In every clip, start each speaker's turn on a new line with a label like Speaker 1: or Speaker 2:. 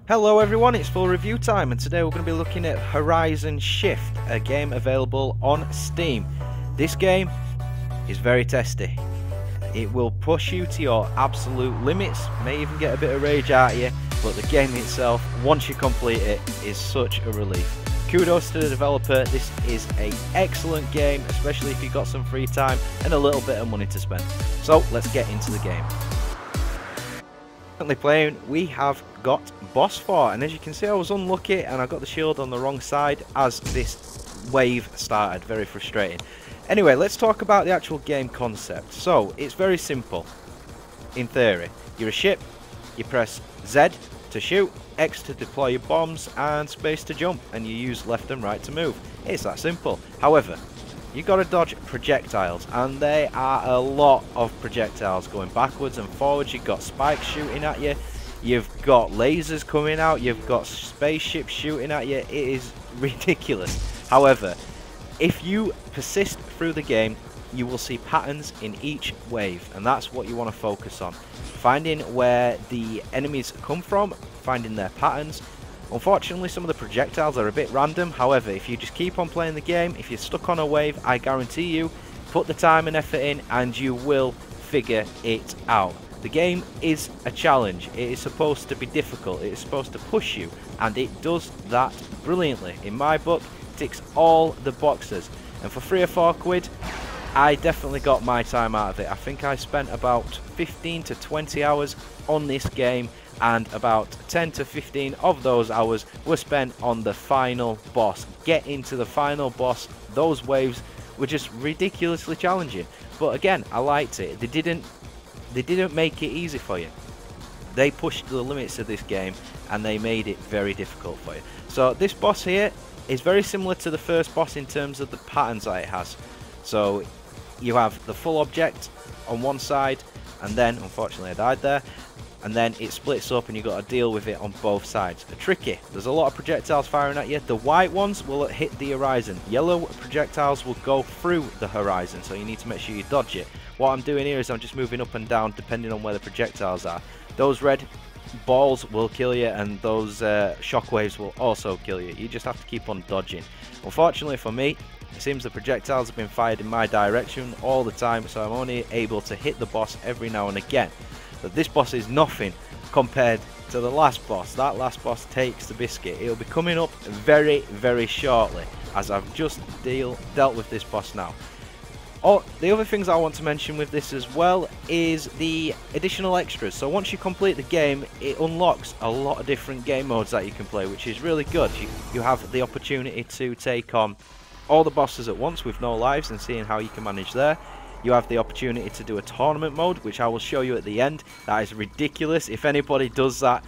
Speaker 1: Hello everyone, it's full review time, and today we're going to be looking at Horizon Shift, a game available on Steam. This game is very testy. It will push you to your absolute limits, may even get a bit of rage out of you, but the game itself, once you complete it, is such a relief. Kudos to the developer. This is an excellent game, especially if you've got some free time and a little bit of money to spend. So let's get into the game. Currently playing, we have got boss 4, and as you can see I was unlucky and I got the shield on the wrong side as this wave started. Very frustrating. Anyway, let's talk about the actual game concept. So it's very simple in theory. You're a ship, you press Z to shoot, X to deploy your bombs, and space to jump, and you use left and right to move. It's that simple. However, you got to dodge projectiles, and there are a lot of projectiles going backwards and forwards. You've got spikes shooting at you, you've got lasers coming out, you've got spaceships shooting at you. It is ridiculous. However, if you persist through the game, you will see patterns in each wave, and that's what you want to focus on. Finding where the enemies come from, finding their patterns. Unfortunately, some of the projectiles are a bit random. However, if you just keep on playing the game, if you're stuck on a wave, I guarantee you, put the time and effort in and you will figure it out. The game is a challenge. It is supposed to be difficult. It is supposed to push you, and it does that brilliantly. In my book, ticks all the boxes. And for 3 or 4 quid, I definitely got my time out of it. I think I spent about 15 to 20 hours on this game, and about 10 to 15 of those hours were spent on the final boss. Getting to the final boss, those waves were just ridiculously challenging. But again, I liked it. They didn't make it easy for you. They pushed the limits of this game and they made it very difficult for you. So this boss here is very similar to the first boss in terms of the patterns that it has. So you have the full object on one side, and then unfortunately I died there, and then it splits up and you've got to deal with it on both sides. Tricky. There's a lot of projectiles firing at you. The white ones will hit the horizon. Yellow projectiles will go through the horizon, so you need to make sure you dodge it. What I'm doing here is I'm just moving up and down depending on where the projectiles are. Those red balls will kill you, and those shockwaves will also kill you. You just have to keep on dodging. Unfortunately for me, it seems the projectiles have been fired in my direction all the time, so I'm only able to hit the boss every now and again. But this boss is nothing compared to the last boss. That last boss takes the biscuit. It'll be coming up very, very shortly, as I've just dealt with this boss now. Oh, the other things I want to mention with this as well is the additional extras. So once you complete the game, it unlocks a lot of different game modes that you can play, which is really good. You have the opportunity to take on all the bosses at once with no lives and seeing how you can manage there. You have the opportunity to do a tournament mode, which I will show you at the end. That is ridiculous. If anybody does that,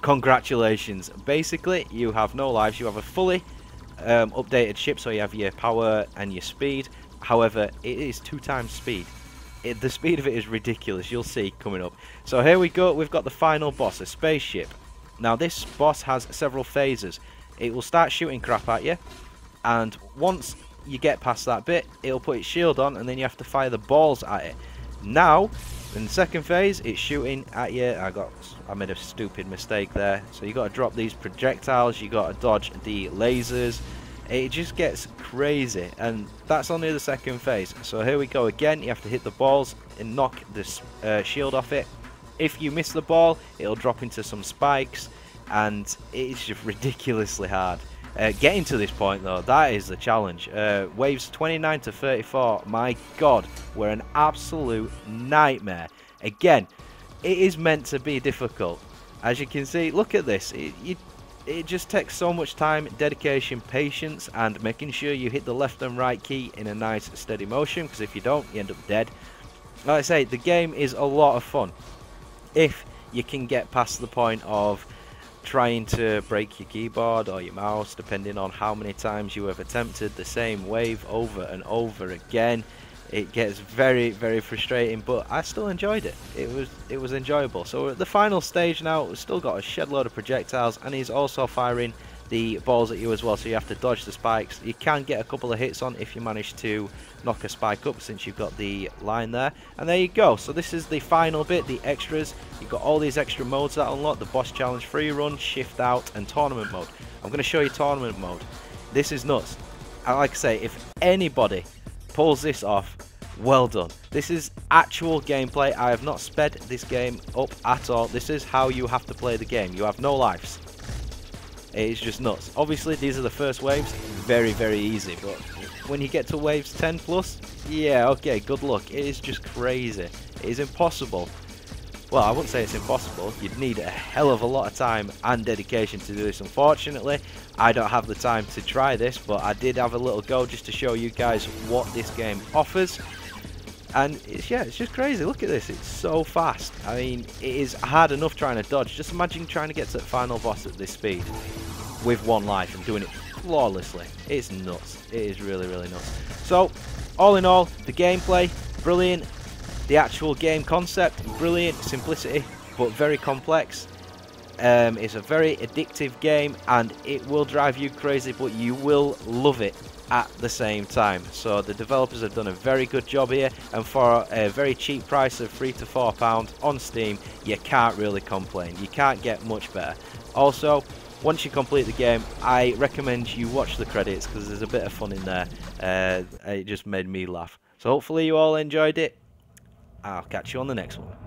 Speaker 1: congratulations. Basically, you have no lives. You have a fully updated ship, so you have your power and your speed. However, it is 2 times speed. The speed of it is ridiculous. You'll see coming up. So here we go. We've got the final boss, a spaceship. Now, this boss has several phases. It will start shooting crap at you, and once you get past that bit, it'll put its shield on, and then you have to fire the balls at it. Now, in the second phase, it's shooting at you. I made a stupid mistake there. So you got to drop these projectiles. You got to dodge the lasers. It just gets crazy, and that's only the second phase. So here we go again. You have to hit the balls and knock this shield off it. If you miss the ball, it'll drop into some spikes, and it's just ridiculously hard. Getting to this point though, that is the challenge. Waves 29 to 34, my god, were an absolute nightmare. Again, it is meant to be difficult. As you can see, look at this. It just takes so much time, dedication, patience, and making sure you hit the left and right key in a nice steady motion, because if you don't, you end up dead. Like I say, the game is a lot of fun if you can get past the point of trying to break your keyboard or your mouse, depending on how many times you have attempted the same wave over and over again. It gets very, very frustrating, but I still enjoyed it. It was enjoyable. So we're at the final stage now. We've still got a shed load of projectiles, and he's also firing the balls at you as well, so you have to dodge the spikes. You can get a couple of hits on if you manage to knock a spike up, since you've got the line there. And there you go. So this is the final bit, the extras. You've got all these extra modes that unlock: the boss challenge, free run, shift out, and tournament mode. I'm going to show you tournament mode. This is nuts. And like I say, if anybody pulls this off, well done. This is actual gameplay. I have not sped this game up at all. This is how you have to play the game. You have no lives. It is just nuts. Obviously, these are the first waves. Very, very easy. But when you get to waves 10 plus, yeah, okay, good luck. It is just crazy. It is impossible. Well, I wouldn't say it's impossible. You'd need a hell of a lot of time and dedication to do this. Unfortunately, I don't have the time to try this, but I did have a little go just to show you guys what this game offers. And it's just crazy. Look at this, it's so fast. I mean, it is hard enough trying to dodge. Just imagine trying to get to the final boss at this speed with one life and doing it flawlessly. It's nuts. It is really, really nuts. So, all in all, the gameplay, brilliant. The actual game concept, brilliant. Simplicity, but very complex. It's a very addictive game, and it will drive you crazy, but you will love it at the same time. So the developers have done a very good job here, and for a very cheap price of £3 to £4 on Steam, you can't really complain. You can't get much better. Also, once you complete the game, I recommend you watch the credits, because there's a bit of fun in there. It just made me laugh. So hopefully you all enjoyed it. I'll catch you on the next one.